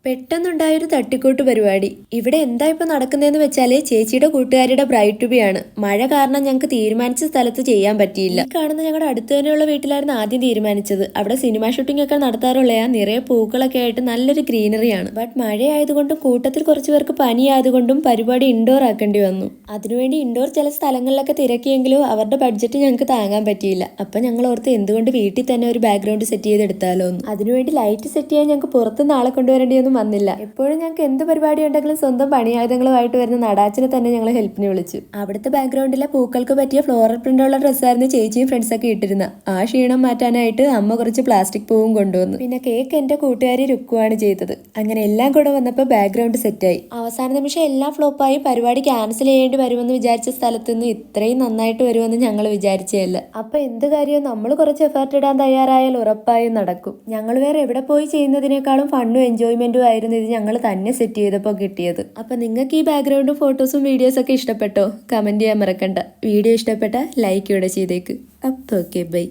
പെട്ടെന്നുണ്ടായൊരു തട്ടിക്കൂട്ട് പരിപാടി. ഇവിടെ എന്താ ഇപ്പൊ നടക്കുന്നതെന്ന് വെച്ചാല് ചേച്ചിയുടെ കൂട്ടുകാരിയുടെ ബ്രൈഡ് ടു ബി ആണ്. മഴ കാരണം ഞങ്ങൾക്ക് തീരുമാനിച്ച സ്ഥലത്ത് ചെയ്യാൻ പറ്റിയില്ല. ഈ കാണുന്ന ഞങ്ങളുടെ അടുത്ത് തന്നെയുള്ള വീട്ടിലായിരുന്നു ആദ്യം തീരുമാനിച്ചത്. അവിടെ സിനിമ ഷൂട്ടിംഗ് ഒക്കെ നടത്താറുള്ളയാ, നിറയെ പൂക്കളൊക്കെ ആയിട്ട് നല്ലൊരു ഗ്രീനറിയാണ്. ബട്ട് മഴയായതുകൊണ്ടും കൂട്ടത്തിൽ കുറച്ചു പേർക്ക് പനി ആയതുകൊണ്ടും പരിപാടി ഇൻഡോർ ആക്കേണ്ടി വന്നു. അതിനുവേണ്ടി ഇൻഡോർ ചില സ്ഥലങ്ങളിലൊക്കെ തിരക്കിയെങ്കിലും അവരുടെ ബഡ്ജറ്റ് ഞങ്ങൾക്ക് താങ്ങാൻ പറ്റിയില്ല. അപ്പൊ ഞങ്ങൾ ഓർത്ത് എന്തുകൊണ്ട് വീട്ടിൽ തന്നെ ഒരു ബാക്ക്ഗ്രൗണ്ട് സെറ്റ് ചെയ്തെടുത്താലോ എന്ന്. അതിനുവേണ്ടി ലൈറ്റ് സെറ്റ് ചെയ്യാൻ ഞങ്ങൾക്ക് പുറത്തുനിന്ന് ആളെ കൊണ്ടുവരേണ്ടി വന്നില്ല. എപ്പോഴും ഞങ്ങൾക്ക് എന്ത് പരിപാടി ഉണ്ടെങ്കിലും സ്വന്തം പണിയായുധങ്ങളുമായിട്ട് വരുന്ന നടാച്ചിനെ തന്നെ ഞങ്ങൾ ഹെൽപ്പിന് വിളിച്ചു. അവിടുത്തെ ബാക്ക്ഗ്രൗണ്ടിലെ പൂക്കൾക്ക് പറ്റിയ ഫ്ലോറൽ പ്രിന്റുള്ള ഡ്രസ്സായിരുന്നു ചേച്ചിയും ഫ്രണ്ട്സൊക്കെ ഇട്ടിരുന്ന. ആ ക്ഷീണം മാറ്റാനായിട്ട് അമ്മ കുറച്ച് പ്ലാസ്റ്റിക് പൂവും കൊണ്ടുവന്നു. പിന്നെ കേക്ക് എന്റെ കൂട്ടുകാരി രുക്കുവാണ് ചെയ്തത്. അങ്ങനെ എല്ലാം കൂടെ വന്നപ്പോൾ ബാക്ക്ഗ്രൗണ്ട് സെറ്റായി. അവസാന നിമിഷം എല്ലാം ഫ്ലോപ്പായി. പരിപാടി ക്യാൻസൽ ചെയ്യേണ്ടി വരുമെന്ന് വിചാരിച്ച സ്ഥലത്ത് നിന്ന് ഇത്രയും നന്നായിട്ട് വരുമെന്ന് ഞങ്ങൾ വിചാരിച്ചതല്ല. അപ്പൊ എന്ത് കാര്യവും നമ്മൾ കുറച്ച് എഫേർട്ട് ഇടാൻ തയ്യാറായാൽ ഉറപ്പായും നടക്കും. ഞങ്ങൾ വേറെ എവിടെ പോയി ചെയ്യുന്നതിനേക്കാളും ഫണ്ണും എൻജോയ്മെന്റും ആയിരുന്നു ഇത് ഞങ്ങൾ തന്നെ സെറ്റ് ചെയ്തപ്പോൾ കിട്ടിയത്. അപ്പൊ നിങ്ങൾക്ക് ഈ ബാക്ക്ഗ്രൗണ്ടും ഫോട്ടോസും വീഡിയോസും ഒക്കെ ഇഷ്ടപ്പെട്ടോ? കമന്റ് ചെയ്യാൻ മറക്കണ്ട. വീഡിയോ ഇഷ്ടപ്പെട്ട ലൈക്ക് ഇവിടെ ചെയ്തേക്ക്. അപ്പോൾ ഓക്കെ, ബൈ.